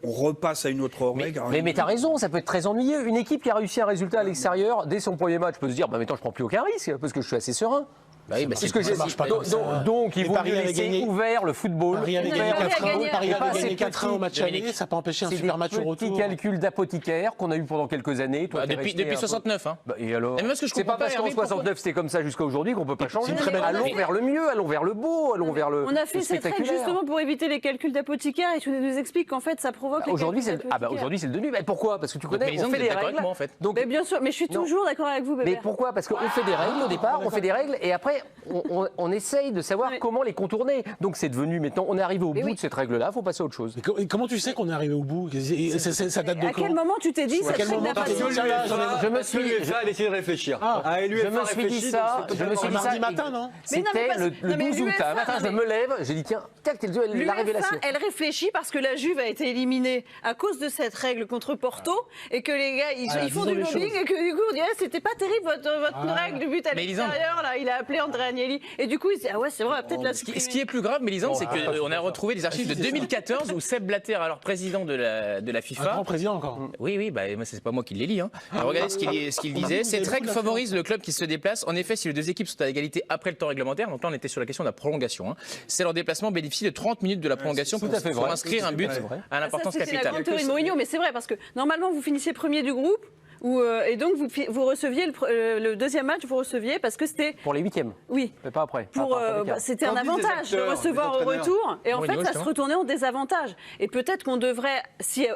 repasse à une autre règle. Mais t'as raison, ça peut être très ennuyeux. Une équipe qui a réussi un résultat à l'extérieur dès son premier match peut se dire, bah maintenant je prends plus aucun risque parce que je suis assez serein. Bah oui, bah C'est ce que j'ai marche pas donc, comme ça. donc, ils Mais vont Paris mieux avait laisser gagné. ouvert le football. Paris avait Mais gagné Paris a 4-1. gagné. Paris Et avait pas gagné ces 4-1 au match petits- aller. Ça n'a pas empêché un C'est super match au des retour. petits calculs d'apothicaire qu'on a eu pendant quelques années. Toi, Bah, t'es depuis resté un peu- 69, hein. Bah, et alors Mais moi, ce que je c'est comprends pas parce pas, qu'en Hervé, pourquoi 69 c'était comme ça jusqu'à aujourd'hui qu'on peut pas changer. une très belle Allons année. vers le mieux, allons vers le beau, allons vers le On a fait le cette règle spectaculaire. justement pour éviter les calculs d'apothicaire et tu nous expliques qu'en fait ça provoque les Aujourd'hui, calculs c'est d'apothicaire. aujourd'hui c'est le denu. Mais pourquoi? Parce que tu connais, Mélisande, on vous fait êtes des d'accord avec règles. moi, en fait. Donc Mais bien sûr, mais je suis Non. toujours d'accord avec vous, mais Bébert. pourquoi? Parce qu'on fait des règles au départ, on fait des règles et après on essaye de savoir Ouais. comment les contourner. Donc c'est devenu maintenant, on est arrivé au Mais bout oui. de cette règle-là, il faut passer à autre chose. Mais comment tu sais qu'on est arrivé au bout? Ça date de À quand? quel moment tu t'es dit À cette quel règle moment n'a pas t'as de fait sens ça? Je me suis- l'UEFA a décidé de réfléchir. Je me suis dit ça, je me suis dit ça. Mardi matin, non? Mais non, mais C'était parce- le non, mais 12 août. l'UEFA, Un matin, non, je mais- me lève, j'ai dit tiens, tac, la L'UEFA, révélation. elle réfléchit parce que la Juve a été éliminée à cause de cette règle contre Porto et que les gars ils font disons du les lobbying choses. et que du coup on dirait c'était pas terrible votre règle du but à Mais Lisande- l'extérieur là. Il a appelé André Agnelli et du coup il s'est dit ah ouais c'est vrai peut-être la Ce qui est plus grave, Mélisande, c'est qu'on a retrouvé des archives de 2014 où Seb Blatter, alors président de la Un FIFA. grand président encore. Oui, bah, moi, c'est pas moi qui les lis. Hein. Alors, regardez ce qu'il disait. Cette règle favorise le club qui se déplace. En effet, si les deux équipes sont à égalité après le temps réglementaire, donc là, on était sur la question de la prolongation. Hein. C'est leur déplacement bénéficie de 30 minutes de la prolongation pour inscrire un but à l'importance Ça, c'était la capitale. grande théorie de Mourinho, mais c'est vrai parce que normalement vous finissiez premier du groupe. Et donc vous receviez le deuxième match, vous receviez parce que c'était Pour les huitièmes, oui. mais pas après. C'était un Tandis des avantage de acteurs, recevoir des au entraîneurs. retour. Et en Mourinho, fait, ça se justement. retournait en désavantage. Et peut-être qu'on devrait, si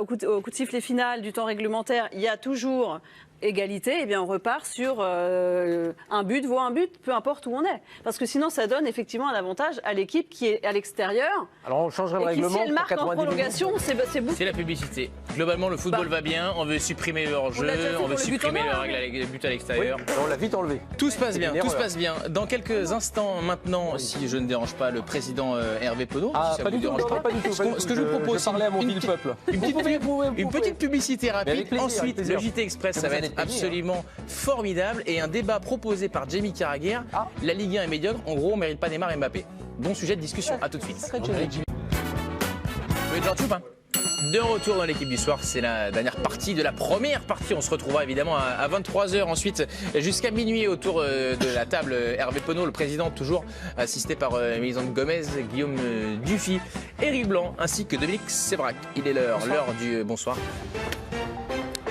au coup de sifflet final du temps réglementaire, il y a toujours égalité, eh bien on repart sur un but vaut un but, peu importe où on est. Parce que sinon, ça donne effectivement un avantage à l'équipe qui est à l'extérieur. Alors on changerait le Et qui, règlement si elle pour marque en 90 minutes. prolongation, c'est beaucoup. C'est la publicité. Globalement, le football va bien. On veut supprimer le hors-jeu. l'a déjà fait On pour veut le but supprimer en le or, but à Oui, l'extérieur. on l'a vite enlevé. Tout se passe bien, une tout se erreur. passe bien. Dans quelques instants maintenant, si je ne dérange pas le président Hervé Penaud, Ah, si ça pas vous du tout, dérange non, pas du tout. Ce que je vous propose, je parlais à mon une ville petite- peuple. Une petite publicité Mais rapide. avec plaisir, Ensuite, avec plaisir. le JT Express, Que ça vous va allez être payer, absolument formidable. Et un débat proposé par Jamie Carragher. Ah. La Ligue 1 est médiocre. En gros, on mérite pas Neymar et Mbappé. Bon sujet de discussion. À tout de suite. Vous êtes gentil ou pas De retour dans l'équipe du soir, c'est la dernière partie de la première partie. On se retrouvera évidemment à 23h ensuite jusqu'à minuit autour de la table. Hervé Penaud, le président, toujours assisté par Mélisande Gomez, Guillaume Dufy, Éric Blanc ainsi que Dominique Sévrac. Il est l'heure du bonsoir.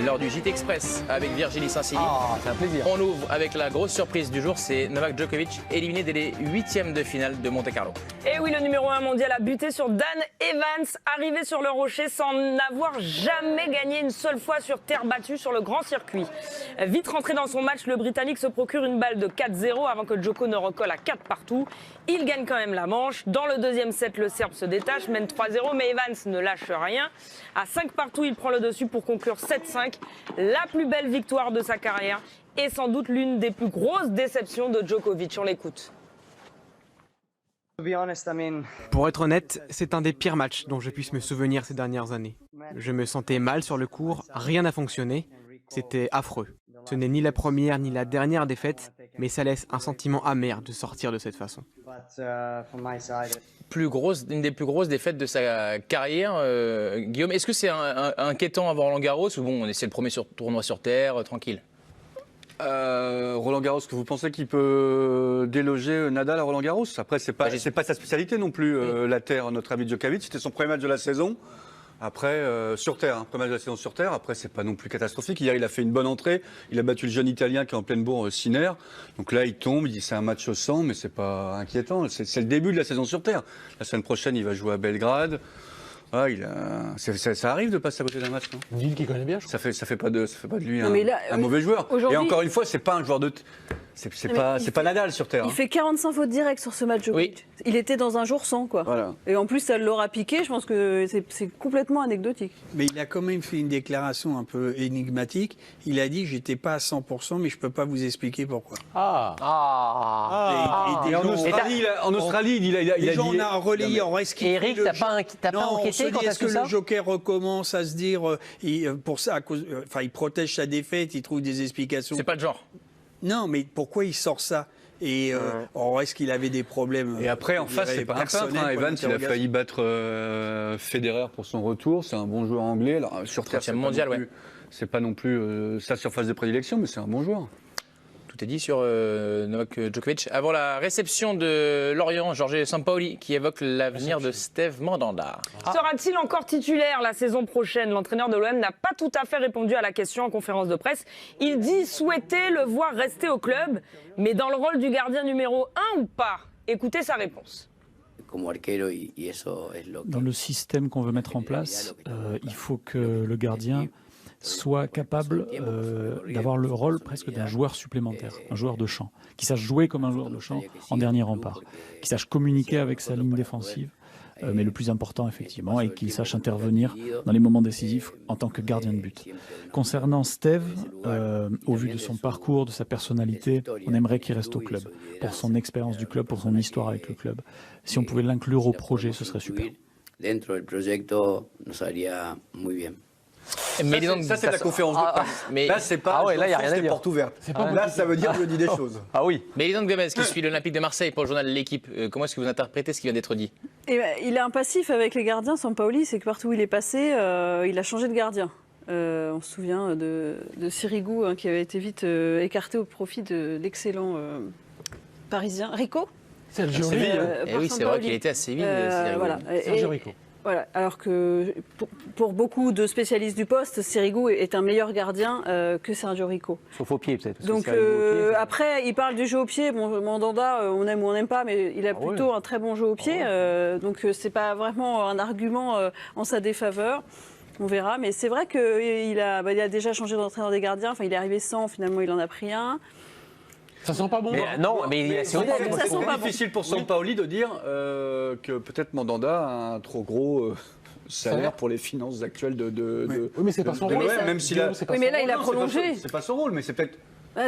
L'heure du JT Express avec Virginie Saint-Signy. Ah, c'est un plaisir. On ouvre avec la grosse surprise du jour, c'est Novak Djokovic éliminé dès les 8e de finale de Monte-Carlo. Et oui, le numéro 1 mondial a buté sur Dan Evans, arrivé sur le rocher sans n'avoir jamais gagné une seule fois sur terre battue sur le grand circuit. Vite rentré dans son match, le Britannique se procure une balle de 4-0 avant que Djoko ne recolle à 4 partout. Il gagne quand même la manche. Dans le deuxième set, le Serbe se détache, mène 3-0, mais Evans ne lâche rien. À 5 partout, il prend le dessus pour conclure 7-5. La plus belle victoire de sa carrière et sans doute l'une des plus grosses déceptions de Djokovic. On l'écoute. Pour être honnête, c'est un des pires matchs dont je puisse me souvenir ces dernières années. Je me sentais mal sur le court, rien n'a fonctionné, c'était affreux. Ce n'est ni la première ni la dernière défaite, mais ça laisse un sentiment amer de sortir de cette façon. Une des plus grosses défaites de sa carrière. Guillaume, est-ce que c'est inquiétant avant Roland Garros ou bon, c'est le premier tournoi sur terre, tranquille? Roland Garros, que vous pensez qu'il peut déloger Nadal à Roland Garros? Après, c'est pas sa spécialité non plus, la terre, notre ami Djokovic. C'était son premier match de la saison. Après, sur terre, premier match de la saison sur terre. Après, c'est pas non plus catastrophique. Hier, il a fait une bonne entrée. Il a battu le jeune Italien qui est en pleine bourre, Sinner. Donc là, il tombe. Il dit c'est un match au 100, mais c'est pas inquiétant. C'est le début de la saison sur terre. La semaine prochaine, il va jouer à Belgrade. Ah, ça arrive de passer à côté d'un match, non? Une ville qu'il connaît bien, je crois. Ça fait pas de lui un oui, mauvais joueur. Et encore une fois, c'est pas un joueur de. C'est pas Nadal sur terre. Il fait 45 fautes directes sur ce match. Oui. Il était dans un jour sans, quoi. Voilà. Et en plus, ça l'aura piqué. Je pense que c'est complètement anecdotique. Mais il a quand même fait une déclaration un peu énigmatique. Il a dit j'étais pas à 100%, mais je peux pas vous expliquer pourquoi. Et en Australie, il a Les gens dit. on a relayé en reste. Eric, t'as pas enquêté quand est-ce que ça le Joker recommence à se dire pour ça il protège sa défaite, il trouve des explications. C'est pas le genre. Non, mais pourquoi il sort ça? Et est-ce qu'il avait des problèmes? Et après, en face, c'est pas un peintre. Evans, il a failli battre Federer pour son retour. C'est un bon joueur anglais. Alors, sur terre, c'est pas non plus sa surface de prédilection, mais c'est un bon joueur. Tout est dit sur Novak Djokovic. Avant la réception de Lorient, Jorge Sampaoli qui évoque l'avenir de Steve Mandanda. Sera-t-il encore titulaire la saison prochaine? L'entraîneur de l'OM n'a pas tout à fait répondu à la question en conférence de presse. Il dit souhaiter le voir rester au club, mais dans le rôle du gardien numéro 1 ou pas? Écoutez sa réponse. Dans le système qu'on veut mettre en place, il faut que le gardien soit capable d'avoir le rôle presque d'un joueur supplémentaire, un joueur de champ, qui sache jouer comme un joueur de champ en dernier rempart, qui sache communiquer avec sa ligne défensive, mais le plus important effectivement, est qu'il sache intervenir dans les moments décisifs en tant que gardien de but. Concernant Steve, au vu de son parcours, de sa personnalité, on aimerait qu'il reste au club, pour son expérience du club, pour son histoire avec le club. Si on pouvait l'inclure au projet, ce serait super. Ça, c'est la conférence de presse. Mais là, c'est pas. là, il y a rien à dire. Porte ouverte. Là, ça veut dire que je dis des choses. Ah oui. Mélisande Gomez qui suit l'Olympique de Marseille pour le journal de l'équipe. Comment est-ce que vous interprétez ce qui vient d'être dit? Il est un passif avec les gardiens, Sampaoli. C'est que partout où il est passé, il a changé de gardien. On se souvient de Sirigu qui avait été vite écarté au profit de l'excellent parisien Rico. Sergio Rico. Rico. Oui, c'est vrai qu'il était à Séville. Sergio Rico. Voilà, alors que pour beaucoup de spécialistes du poste, Sirigu est un meilleur gardien que Sergio Rico. Sauf au pied peut-être. Donc après, il parle du jeu au pied. Bon, Mandanda, on aime ou on n'aime pas, mais il a plutôt un très bon jeu au pied. Donc c'est pas vraiment un argument en sa défaveur. On verra, mais c'est vrai qu'il a déjà changé d'entraîneur des gardiens. Enfin, il est arrivé sans, finalement, il en a pris un. Ça sent pas bon. Mais c'est difficile pour Sampaoli de dire que peut-être Mandanda a un trop gros salaire pour les finances actuelles de Oui, mais c'est pas son rôle. Même s'il a. Oui, mais là, il a prolongé. C'est pas son rôle, mais c'est peut-être.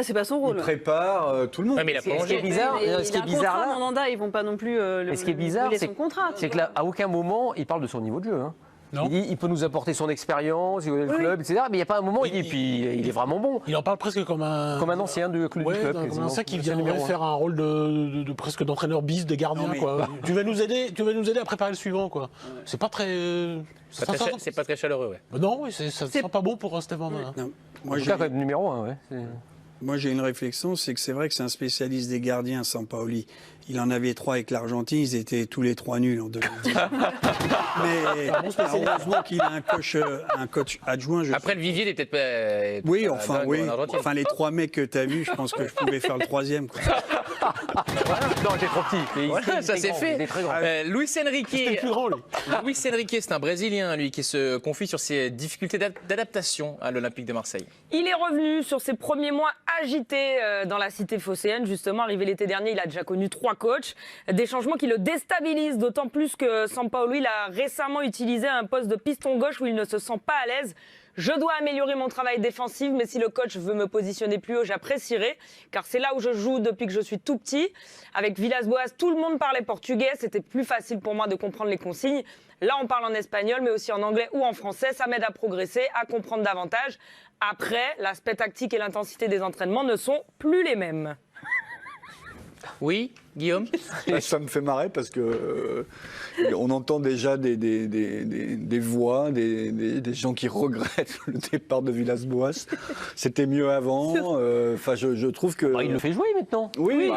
C'est pas son rôle. Il prépare tout le monde. Ouais, mais il a prolongé. Ce qui est bizarre là, Mandanda, ils vont pas non plus. Ce qui est bizarre, son contrat. c'est que là, à aucun moment, il parle de son niveau de jeu. Hein. Non. Il dit il peut nous apporter son expérience, il connaît le club, etc. Mais il n'y a pas un moment, il dit puis il est vraiment bon. Il en parle presque comme un ancien du club. Comme un ancien qui viendrait faire un rôle de presque d'entraîneur bis, de gardien. Quoi. Tu vas nous aider à préparer le suivant. Quoi. C'est pas très. C'est pas très chaleureux, ouais. Non, oui, ça sent pas bon pour Stéphane. Moi, j'ai quand même numéro 1. Ouais. Moi, j'ai une réflexion, c'est que c'est vrai que c'est un spécialiste des gardiens, Sampaoli. Il en avait 3 avec l'Argentine, ils étaient tous les 3 nuls en 2010. Mais heureusement qu'il a un coach adjoint. Après, le vivier, il est peut-être pas. Oui, enfin, les 3 mecs que tu as vus, je pense que je pouvais faire le 3e. Quoi. Non, t'es trop petit. Voilà, ça c'est fait. Luis Enrique. C'était plus grand, lui. Luis Enrique, c'est un Brésilien, lui, qui se confie sur ses difficultés d'adaptation à l'Olympique de Marseille. Il est revenu sur ses premiers mois agités dans la cité phocéenne. Justement, arrivé l'été dernier, il a déjà connu 3 coachs. Des changements qui le déstabilisent, d'autant plus que Sampaoli il a récemment utilisé un poste de piston gauche où il ne se sent pas à l'aise. Je dois améliorer mon travail défensif, mais si le coach veut me positionner plus haut, j'apprécierais, car c'est là où je joue depuis que je suis tout petit. Avec Villas-Boas, tout le monde parlait portugais, c'était plus facile pour moi de comprendre les consignes. Là, on parle en espagnol, mais aussi en anglais ou en français. Ça m'aide à progresser, à comprendre davantage. Après, l'aspect tactique et l'intensité des entraînements ne sont plus les mêmes. Oui, Guillaume? Ça me fait marrer parce que on entend déjà des voix, des gens qui regrettent le départ de Villas-Boas. C'était mieux avant. Enfin, je trouve que. Il le fait jouer maintenant. Oui,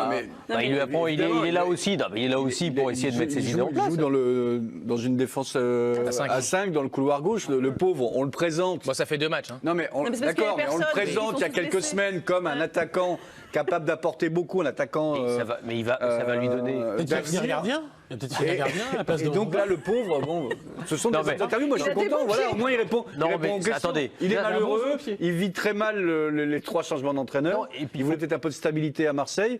il lui apprend. Il est là aussi. Non, mais il est là aussi pour essayer de mettre ses idées en place. Il joue dans une défense à 5 dans le couloir gauche. Le pauvre, on le présente. Bon, ça fait 2 matchs. Hein. Non, mais d'accord, mais on le présente il y a quelques semaines comme un attaquant capable d'apporter beaucoup, un attaquant. Ça va lui donner. Peut-être qu'il va devenir gardien. Il va peut-être finir gardien à la place de. Et donc là, le pauvre, bon, ce sont des interviews. Moi, je suis content. Voilà, au moins, il répond. Non, mais attendez. Il est malheureux. Il vit très mal les 3 changements d'entraîneur. Il voulait peut-être un peu de stabilité à Marseille.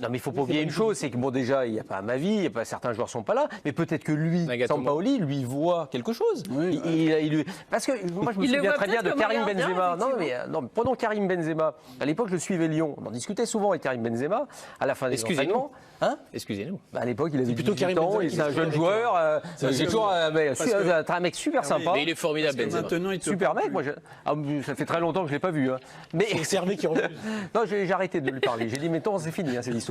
Non, mais il ne faut pas oublier une chose, c'est que bon, déjà, il n'y a pas ma vie, certains joueurs ne sont pas là, mais peut-être que lui, Sampaoli, lui voit quelque chose. Oui, parce que moi, je me souviens très bien de Karim Benzema. Non, prenons Karim Benzema. À l'époque, je suivais Lyon. On en discutait souvent avec Karim Benzema, à la fin des entraînements. Excusez-nous. À l'époque, il avait plutôt 18 ans, c'est un jeune joueur. C'est toujours un mec super sympa. Mais il est formidable, Benzema. Maintenant, Super mec, moi, ça fait très longtemps que je ne l'ai pas vu. Mais c'est Hervé qui refuse. Non, j'ai arrêté de lui parler. J'ai dit, mettons, c'est fini, cette histoire.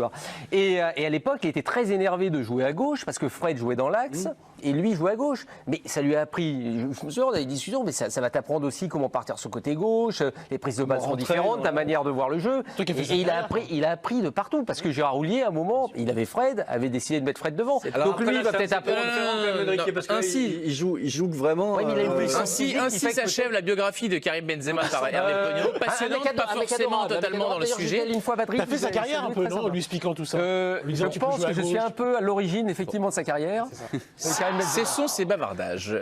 Et à l'époque, il était très énervé de jouer à gauche parce que Fred jouait dans l'axe et lui jouait à gauche. Mais ça lui a appris, je me souviens, on avait des discussions, mais ça va t'apprendre aussi comment partir sur le côté gauche, les prises de balles sont différentes, ta manière de voir le jeu. Et il a appris de partout parce que Gérard Houllier, à un moment, il avait Fred, avait décidé de mettre Fred devant. Donc lui, il va peut-être apprendre. Ainsi, il joue vraiment. Ainsi s'achève la biographie de Karim Benzema par Hervé Pogno. Passionnante, pas forcément totalement dans le sujet. T'as fait sa carrière un peu, non, en lui expliquant tout ça. Je pense que je suis un peu à l'origine, effectivement, de sa carrière. Cessons ces bavardages.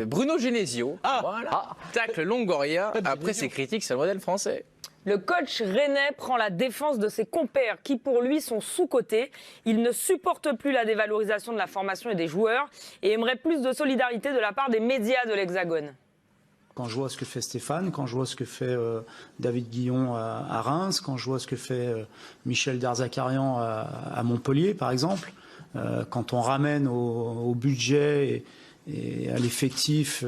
Bruno Genesio, tacle Longoria après ses critiques sur le modèle français. Le coach rennais prend la défense de ses compères qui, pour lui, sont sous-cotés. Il ne supporte plus la dévalorisation de la formation et des joueurs et aimerait plus de solidarité de la part des médias de l'Hexagone. Quand je vois ce que fait Stéphane, quand je vois ce que fait David Guillon à Reims, quand je vois ce que fait Michel Derzakarian à Montpellier, par exemple, quand on ramène au budget et à l'effectif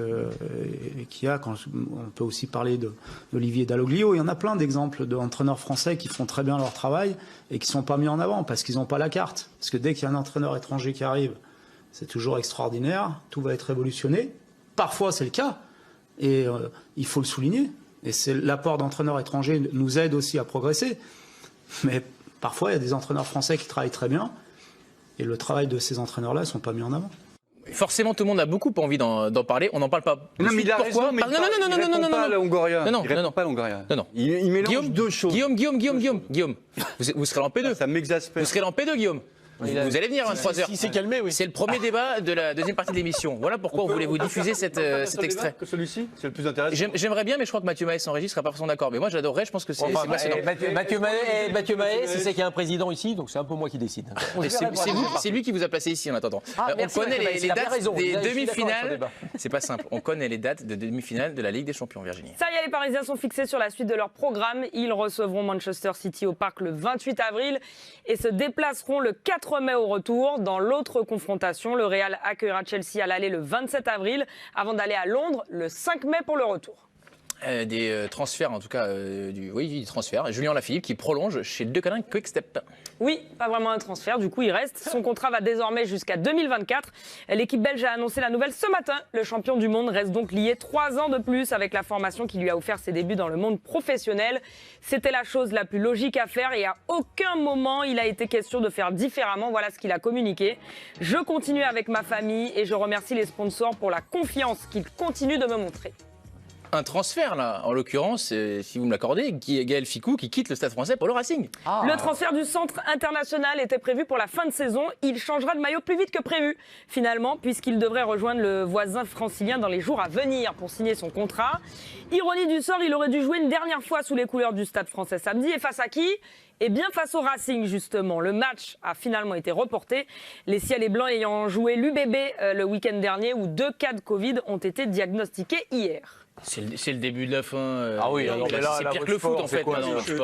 qu'il y a, on peut aussi parler d'Olivier Dalloglio, il y en a plein d'exemples d'entraîneurs français qui font très bien leur travail et qui ne sont pas mis en avant parce qu'ils n'ont pas la carte. Parce que dès qu'il y a un entraîneur étranger qui arrive, c'est toujours extraordinaire, tout va être révolutionné. Parfois c'est le cas. Et il faut le souligner. Et c'est l'apport d'entraîneurs étrangers nous aide aussi à progresser. Mais parfois, il y a des entraîneurs français qui travaillent très bien. Et le travail de ces entraîneurs-là ne sont pas mis en avant. Forcément, tout le monde n'a beaucoup envie d'en parler. On n'en parle pas. Non, mais il a raison, mais il répond pas à la Longoria. Non. Il répond pas à la Longoria. Non. Il mélange deux choses. Guillaume. Vous serez en P2. Ça m'exaspère. Vous serez en P2, Guillaume. Vous allez venir à 23h. Il s'est calmé, oui. C'est le premier débat de la deuxième partie de l'émission. Voilà pourquoi on voulait vous diffuser cet extrait. Que celui-ci, c'est le plus intéressant. J'aimerais bien, mais je crois que Mathieu Maé en régie ne sera pas forcément d'accord. Mais moi, j'adorerais. Je pense que c'est passionnant. Mathieu Maé, c'est qu'il y a un président ici, donc c'est un peu moi qui décide. C'est lui qui vous a placé ici en attendant. On connaît les dates des demi-finales. C'est pas simple. On connaît les dates de demi-finale de la Ligue des Champions, Virginie. Ça y est, les Parisiens sont fixés sur la suite de leur programme. Ils recevront Manchester City au Parc le 28 avril et se déplaceront le 4 4 mai au retour. Dans l'autre confrontation, le Real accueillera Chelsea à l'aller le 27 avril avant d'aller à Londres le 5 mai pour le retour. Des transferts, en tout cas, du transfert. Julien Lafilippe qui prolonge chez Deceuninck Quick-Step. Oui, pas vraiment un transfert, du coup il reste. Son contrat va désormais jusqu'à 2024. L'équipe belge a annoncé la nouvelle ce matin. Le champion du monde reste donc lié 3 ans de plus avec la formation qui lui a offert ses débuts dans le monde professionnel. C'était la chose la plus logique à faire et à aucun moment il a été question de faire différemment. Voilà ce qu'il a communiqué. Je continue avec ma famille et je remercie les sponsors pour la confiance qu'ils continuent de me montrer. Un transfert, là, en l'occurrence, si vous me l'accordez, Gaël Fickou qui quitte le Stade français pour le Racing. Le transfert du centre international était prévu pour la fin de saison. Il changera de maillot plus vite que prévu, finalement, puisqu'il devrait rejoindre le voisin francilien dans les jours à venir pour signer son contrat. Ironie du sort, il aurait dû jouer une dernière fois sous les couleurs du Stade français samedi. Et face à qui ? Eh bien, face au Racing, justement. Le match a finalement été reporté. Les Ciels et Blancs ayant joué l'UBB le week-end dernier, où 2 cas de Covid ont été diagnostiqués hier. C'est le début de la fin. Ah oui, c'est pire que le foot en fait.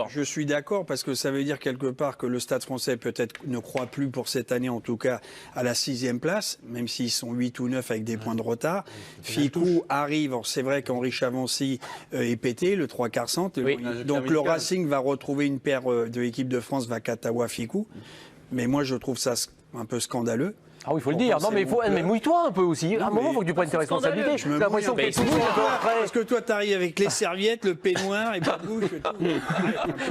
Je suis d'accord parce que ça veut dire quelque part que le Stade français peut-être ne croit plus pour cette année en tout cas à la 6e place, même s'ils sont 8 ou 9 avec des points de retard. Fickou arrive, c'est vrai qu'Henri Chavancy est pété, le 3/4 centre. Oui. Donc le Racing va retrouver une paire de l'équipe de France, Vakatawa-Fickou. Mais moi je trouve ça un peu scandaleux. Ah oui, il faut le dire. Non, mais mouille-toi un peu aussi. À un moment, il faut que tu prennes tes responsabilités. J'ai l'impression que tout le monde parce que toi, t'arrives avec les serviettes, le peignoir et pas bouche.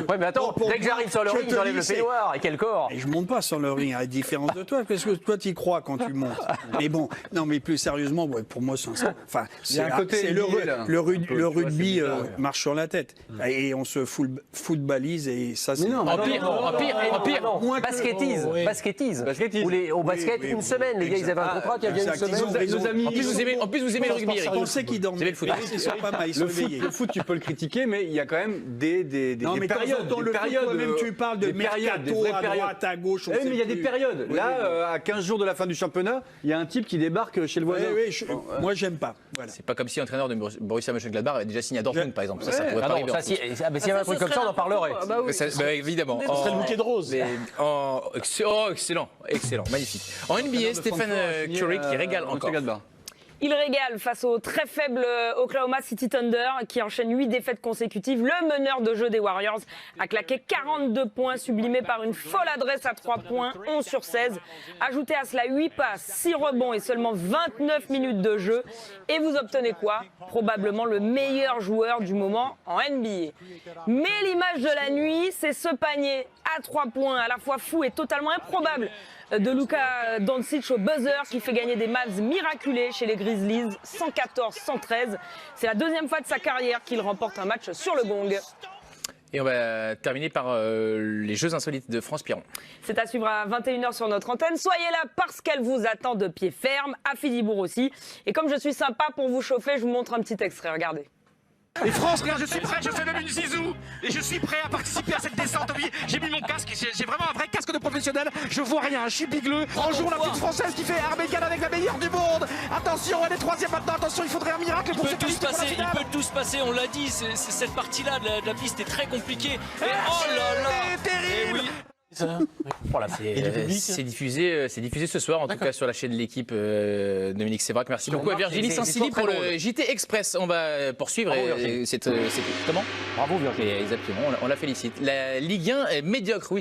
Ouais, mais attends, dès que j'arrive sur le ring, j'enlève le peignoir. Et quel corps. Et je monte pas sur le ring, à la différence de toi, parce que toi, t'y crois quand tu montes. Mais bon, non, mais plus sérieusement, pour moi, le rugby marche sur la tête. Et on se footballise et ça, c'est... Empire. Baskettise. Au basket, une semaine. Les gars, ils avaient un contrat qui avait une semaine. En plus, vous aimez le rugby. Je pensais qu'ils dormaient. Le foot. Le foot, tu peux le critiquer, mais il y a quand même des périodes. Toi-même, tu parles de mercato à droite, à gauche. Mais il y a des périodes. Là, à 15 jours de la fin du championnat, il y a un type qui débarque chez le voisin. Moi, j'aime pas. C'est pas comme si l'entraîneur de Borussia Mönchengladbach avait déjà signé à Dortmund, par exemple. Ça pourrait pas arriver. S'il y avait un truc comme ça, on en parlerait. Évidemment. Ce serait le bouquet de roses. Excellent, magnifique. En NBA, Stephen Curry qui régale encore. Il régale face au très faible Oklahoma City Thunder qui enchaîne 8 défaites consécutives. Le meneur de jeu des Warriors a claqué 42 points, sublimé par une folle adresse à 3 points, 11 sur 16. Ajoutez à cela 8 passes, 6 rebonds et seulement 29 minutes de jeu. Et vous obtenez quoi ? Probablement le meilleur joueur du moment en NBA. Mais l'image de la nuit, c'est ce panier à 3 points, à la fois fou et totalement improbable, de Luka Doncic au buzzer qui fait gagner des Mavs miraculés chez les Grizzlies, 114-113. C'est la 2e fois de sa carrière qu'il remporte un match sur le gong. Et on va terminer par les Jeux insolites de France Piron. C'est à suivre à 21h sur notre antenne. Soyez là parce qu'elle vous attend de pied ferme, à Philibourg aussi. Et comme je suis sympa pour vous chauffer, je vous montre un petit extrait, regardez. Et France, regarde, je suis prêt, je fais même une zizou. Et je suis prêt à participer à cette descente. Oui, j'ai mis mon casque, j'ai vraiment un vrai casque de professionnel. Je vois rien, je suis bigleux. Bonjour la petite française qui fait Armégan avec la meilleure du monde. Attention, elle est 3e maintenant. Attention, il faudrait un miracle pour se qualifier pour la finale. Il peut tout se passer, on l'a dit. Cette partie-là de la piste est très compliquée. Et oh là là, c'est terrible. C'est diffusé ce soir, en tout cas sur la chaîne de l'équipe. Dominique Sévrac, merci beaucoup à Virginie Sansili pour le JT Express. On va poursuivre. Comment ? Bravo Virginie. Exactement, on la félicite. La Ligue 1 est médiocre, oui.